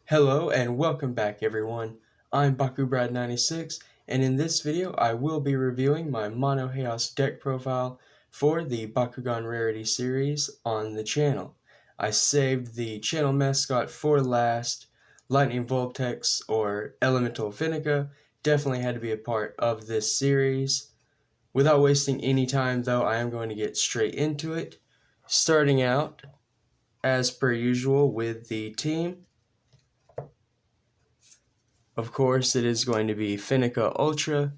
Hello and welcome back everyone. I'm BakuBrad96 and in this video I will be reviewing my Mono Haos deck profile for the Bakugan Rarity series on the channel. I saved the channel mascot for last. Lightning Voltex or Elemental Fenneca definitely had to be a part of this series. Without wasting any time though, I am going to get straight into it, starting out as per usual with the team. Of course, it is going to be Fenneca Ultra,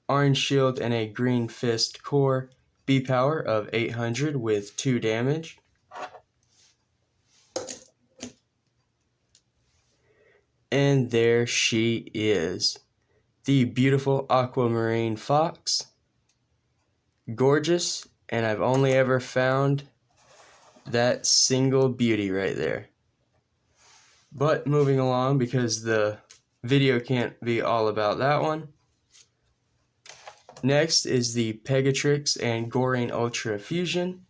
Orange Shield, and a Green Fist Core, B power of 800 with 2 damage. And there she is, the beautiful aquamarine fox. Gorgeous, and I've only ever found that single beauty right there. But moving along, because the video can't be all about that one. Next is the Pegatrix and Goring Ultra Fusion,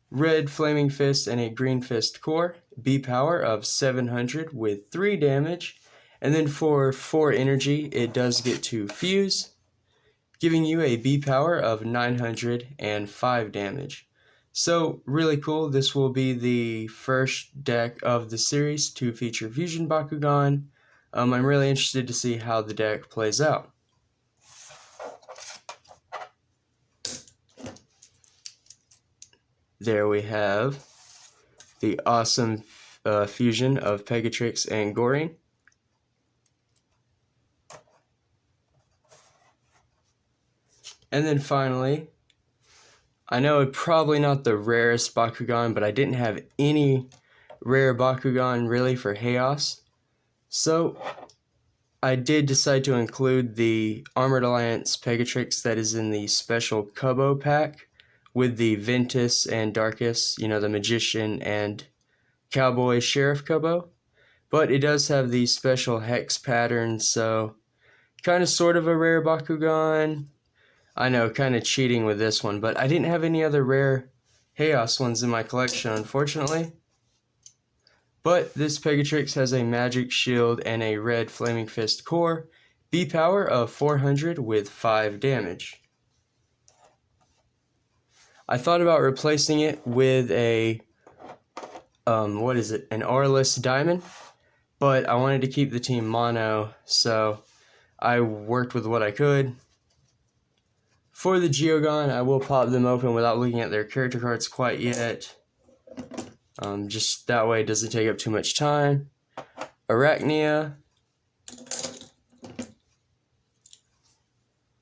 Red Flaming Fist and a Green Fist Core, B power of 700 with 3 damage, and then for 4 energy it does get to fuse, giving you a B power of 900 and 5 damage. So really cool. This will be the first deck of the series to feature Fusion Bakugan. I'm really interested to see how the deck plays out. There we have the awesome fusion of Pegatrix and Goring. And then finally, I know it's probably not the rarest Bakugan, but I didn't have any rare Bakugan really for Haos. So I did decide to include the Armored Alliance Pegatrix that is in the special Kubo pack with the Ventus and Darkus, the Magician and Cowboy Sheriff Kubo. But it does have the special hex pattern, so kind of sort of a rare Bakugan. I know, kind of cheating with this one, but I didn't have any other rare Haos ones in my collection, unfortunately. But this Pegatrix has a Magic Shield and a Red Flaming Fist Core, B power of 400 with 5 damage. I thought about replacing it with a, an Auralus Diamond, but I wanted to keep the team mono, so I worked with what I could. For the Geogun, I will pop them open without looking at their character cards quite yet. Just that way it doesn't take up too much time. Arachnia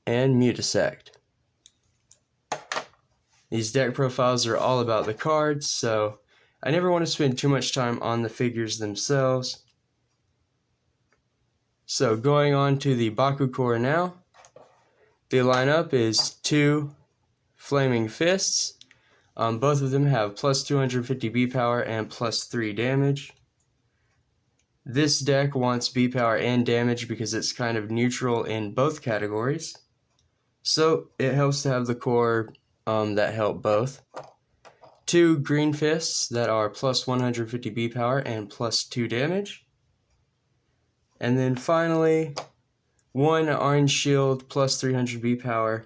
and Mutasect. These deck profiles are all about the cards, so I never want to spend too much time on the figures themselves. So going on to the BakuCore now. The lineup is 2 Flaming Fists. Both of them have plus 250 B power and plus 3 damage. This deck wants B power and damage because it's kind of neutral in both categories. So it helps to have the core that help both. 2 Green Fists that are plus 150 B power and plus 2 damage. And then finally, 1 Orange Shield plus 300 B power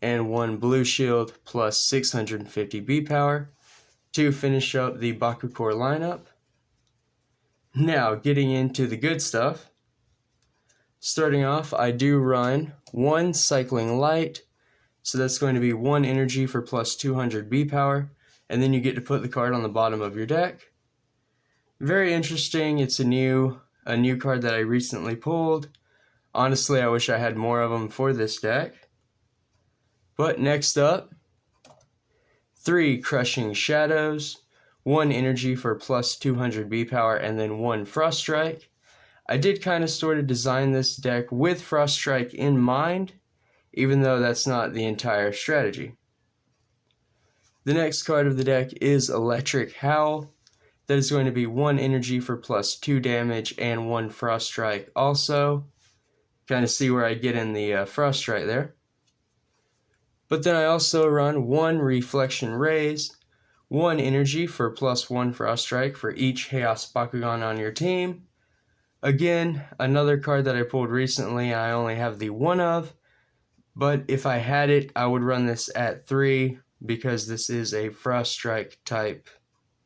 and 1 Blue Shield plus 650 B power to finish up the BakuCore lineup. Now, getting into the good stuff. Starting off, I do run 1 Cycling Light, so that's going to be 1 energy for plus 200 B power, and then you get to put the card on the bottom of your deck. Very interesting. It's a new card that I recently pulled. Honestly, I wish I had more of them for this deck. But next up, 3 Crushing Shadows, 1 energy for plus 200 B power, and then 1 Frost Strike. I did kind of sort of design this deck with Frost Strike in mind, even though that's not the entire strategy. The next card of the deck is Electric Howl. That is going to be 1 energy for plus 2 damage and 1 Frost Strike also. Kind of see where I get in the Frost Strike there. But then I also run 1 Reflection Rays, 1 energy for plus 1 Frost Strike for each Haos Bakugan on your team, Again, another card that I pulled recently, I only have the one of, but if I had it, I would run this at 3 because this is a Frost Strike type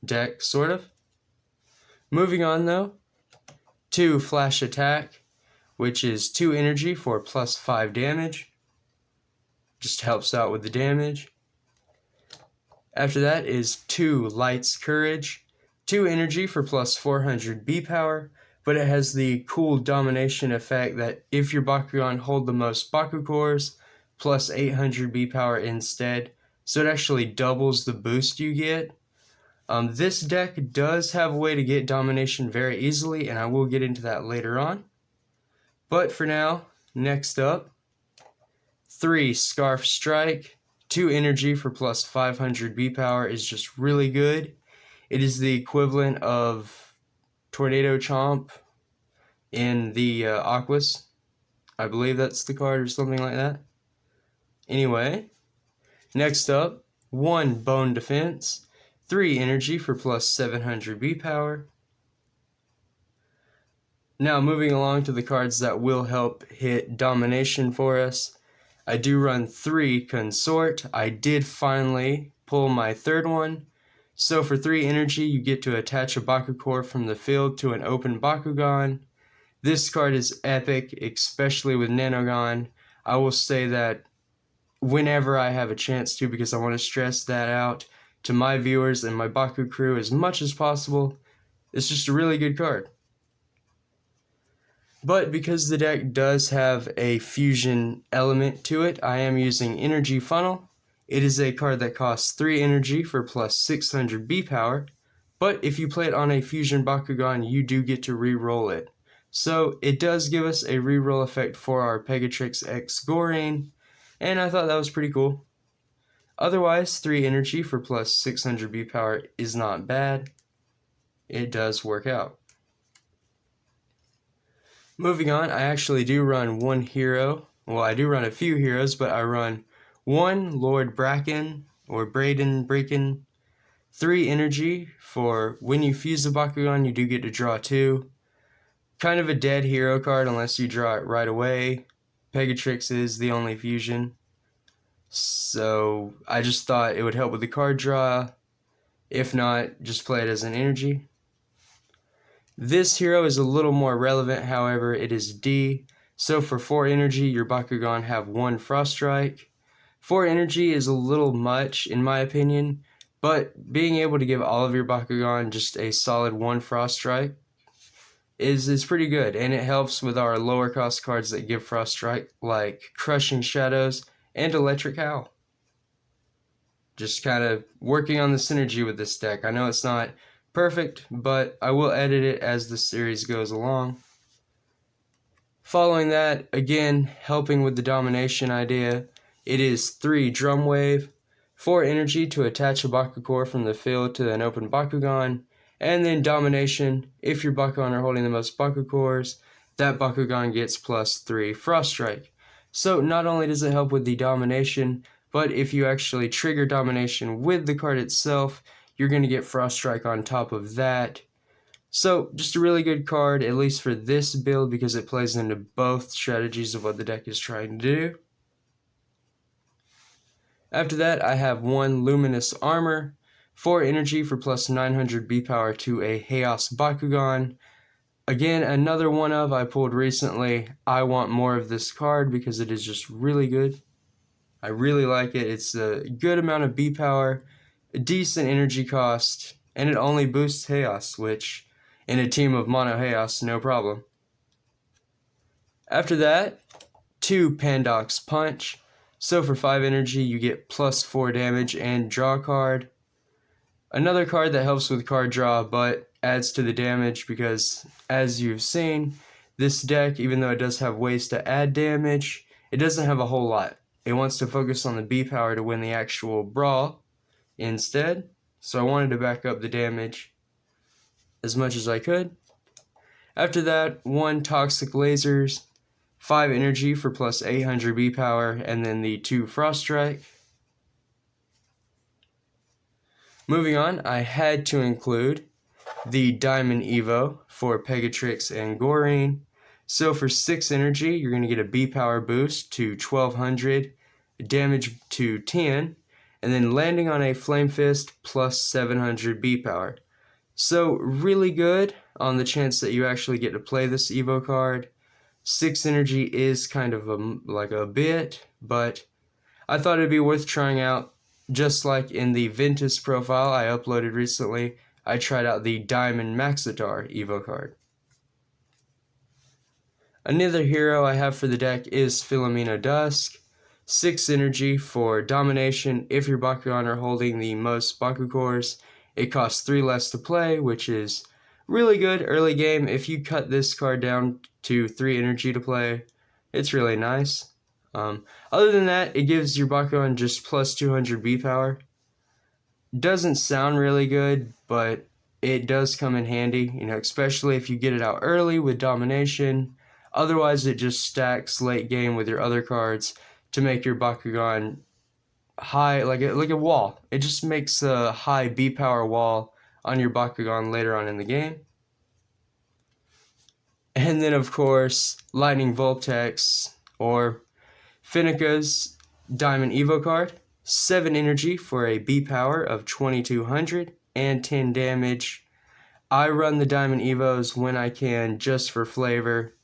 deck, sort of. Moving on though, 2 Flash Attack, which is 2 energy for plus 5 damage. Just helps out with the damage. After that is 2 Light's Courage, 2 energy for plus 400 B power, but it has the cool domination effect that if your Bakugan hold the most BakuCores, plus 800 B power instead, so it actually doubles the boost you get. This deck does have a way to get domination very easily, and I will get into that later on. But for now, next up, 3 Scarf Strike, 2 energy for plus 500 B power is just really good. It is the equivalent of Tornado Chomp in the Aquos. I believe that's the card or something like that. Anyway, next up, 1 Bone Defense, 3 energy for plus 700 B power. Now moving along to the cards that will help hit domination for us. I do run 3 Consort. I did finally pull my third one. So for 3 energy, you get to attach a BakuCore from the field to an open Bakugan. This card is epic, especially with Nanogun. I will say that whenever I have a chance to, because I want to stress that out to my viewers and my Bakucrew as much as possible. It's just a really good card. But because the deck does have a fusion element to it, I am using Energy Funnel. It is a card that costs 3 energy for plus 600 B power, but if you play it on a fusion Bakugan, you do get to re-roll it. So it does give us a re-roll effect for our Pegatrix X Gorain, and I thought that was pretty cool. Otherwise, 3 energy for plus 600 B power is not bad. It does work out. Moving on, I actually do run one hero. Well, I do run a few heroes, but I run 1 Lord Bracken, or Bracken, 3 energy for when you fuse the Bakugan, you do get to draw 2. Kind of a dead hero card unless you draw it right away. Pegatrix is the only fusion. So I just thought it would help with the card draw. If not, just play it as an energy. This hero is a little more relevant, however, it is D. So for 4 energy, your Bakugan have 1 Frost Strike. 4 energy is a little much, in my opinion, but being able to give all of your Bakugan just a solid 1 Frost Strike is pretty good, and it helps with our lower cost cards that give Frost Strike, like Crushing Shadows and Electric Howl. Just kind of working on the synergy with this deck. I know it's not perfect, but I will edit it as the series goes along. Following that, again, helping with the domination idea, it is 3 Drum Wave, 4 energy to attach a BakuCore from the field to an open Bakugan, and then domination, if your Bakugan are holding the most BakuCores, that Bakugan gets plus 3 Frost Strike. So not only does it help with the domination, but if you actually trigger domination with the card itself, you're going to get Frost Strike on top of that. So just a really good card, at least for this build, because it plays into both strategies of what the deck is trying to do. After that, I have 1 Luminous Armor, 4 energy for plus 900 B power to a Haos Bakugan. Again, another one of I pulled recently. I want more of this card because it is just really good. I really like it. It's a good amount of B power, a decent energy cost, and it only boosts Haos, which in a team of mono Haos, no problem. After that, 2 Pandox Punch. So for 5 energy, you get plus 4 damage and draw a card. Another card that helps with card draw, but adds to the damage because, as you've seen, this deck, even though it does have ways to add damage, it doesn't have a whole lot. It wants to focus on the B power to win the actual brawl instead, so I wanted to back up the damage as much as I could. After that, 1 Toxic Lasers, 5 energy for plus 800 B power, and then the 2 Frost Strike. Moving on, I had to include the Diamond Evo for Pegatrix and Gorine. So for 6 energy, you're going to get a B power boost to 1200, damage to 10, and then landing on a Flame Fist plus 700 B power. So really good on the chance that you actually get to play this Evo card. 6 energy is kind of like a bit, but I thought it'd be worth trying out. Just like in the Ventus profile I uploaded recently, I tried out the Diamond Maxitar Evo card. Another hero I have for the deck is Philomena Dusk. 6 energy for domination. If your Bakugan are holding the most BakuCores, it costs 3 less to play, which is really good early game. If you cut this card down to 3 energy to play, it's really nice. Other than that, it gives your Bakugan just plus 200 B power. Doesn't sound really good, but it does come in handy, especially if you get it out early with domination. Otherwise, it just stacks late game with your other cards to make your Bakugan high, like a wall. It just makes a high B power wall on your Bakugan later on in the game. And then, of course, Lightning Voltex or Fenneca's Diamond Evo card. 7 energy for a B power of 2200 and 10 damage. I run the Diamond Evos when I can just for flavor.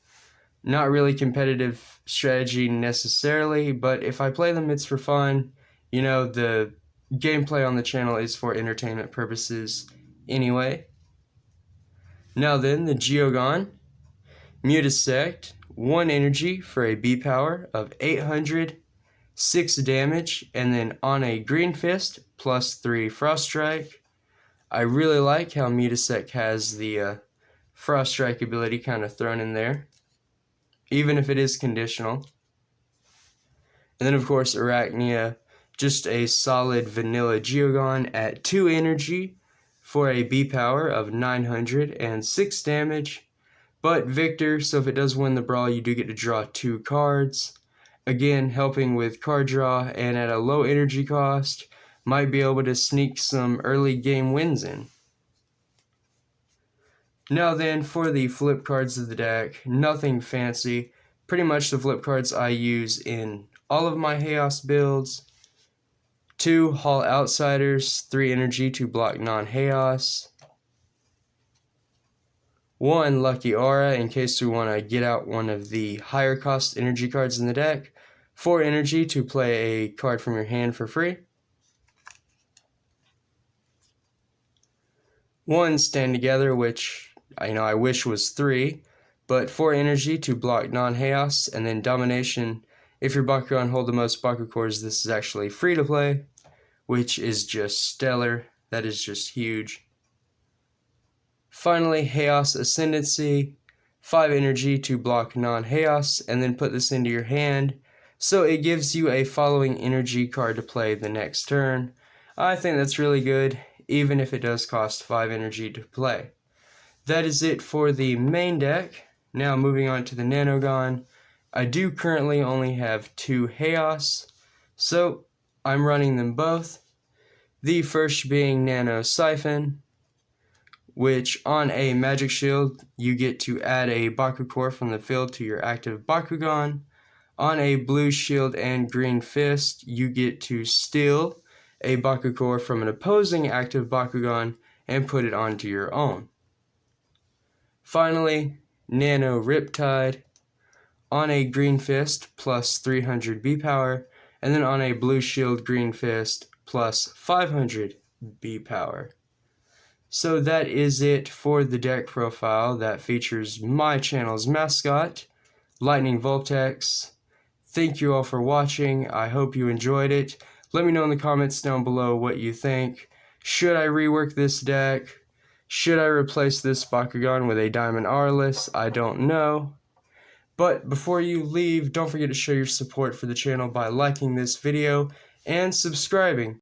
Not really competitive strategy necessarily, but if I play them, it's for fun. The gameplay on the channel is for entertainment purposes anyway. Now then, the Geogun. Mutisect, 1 energy for a B power of 800, 6 damage, and then on a Green Fist, plus 3 Frost Strike. I really like how Mutisect has the Frost Strike ability kind of thrown in there, even if it is conditional. And then, of course, Arachnia, just a solid vanilla Geogun at 2 energy for a B power of 900 and 6 damage. But Victor, so if it does win the brawl, you do get to draw 2 cards. Again, helping with card draw, and at a low energy cost, might be able to sneak some early game wins in. Now then, for the flip cards of the deck, nothing fancy. Pretty much the flip cards I use in all of my Haos builds. 2 Hall Outsiders, 3 energy to block non-Haos. 1 Lucky Aura in case we want to get out one of the higher cost energy cards in the deck. 4 energy to play a card from your hand for free. 1 Stand Together, which I wish was 3, but 4 energy to block non-Haos, and then Domination. If your Bakugan hold the most BakuCores, this is actually free to play, which is just stellar. That is just huge. Finally, Haos Ascendancy, 5 energy to block non-Haos, and then put this into your hand, so it gives you a following energy card to play the next turn. I think that's really good, even if it does cost 5 energy to play. That is it for the main deck. Now moving on to the Nanogun. I do currently only have 2 Haos, so I'm running them both. The first being Nano Siphon, which on a Magic Shield, you get to add a BakuCore from the field to your active Bakugan. On a Blue Shield and Green Fist, you get to steal a BakuCore from an opposing active Bakugan and put it onto your own. Finally, Nano Riptide. On a Green Fist, plus 300 B power, and then on a Blue Shield Green Fist, plus 500 B power. So that is it for the deck profile that features my channel's mascot, Lightning Voltex. Thank you all for watching. I hope you enjoyed it. Let me know in the comments down below what you think. Should I rework this deck? Should I replace this Bakugan with a Diamond Aurelus? I don't know. But before you leave, don't forget to show your support for the channel by liking this video and subscribing.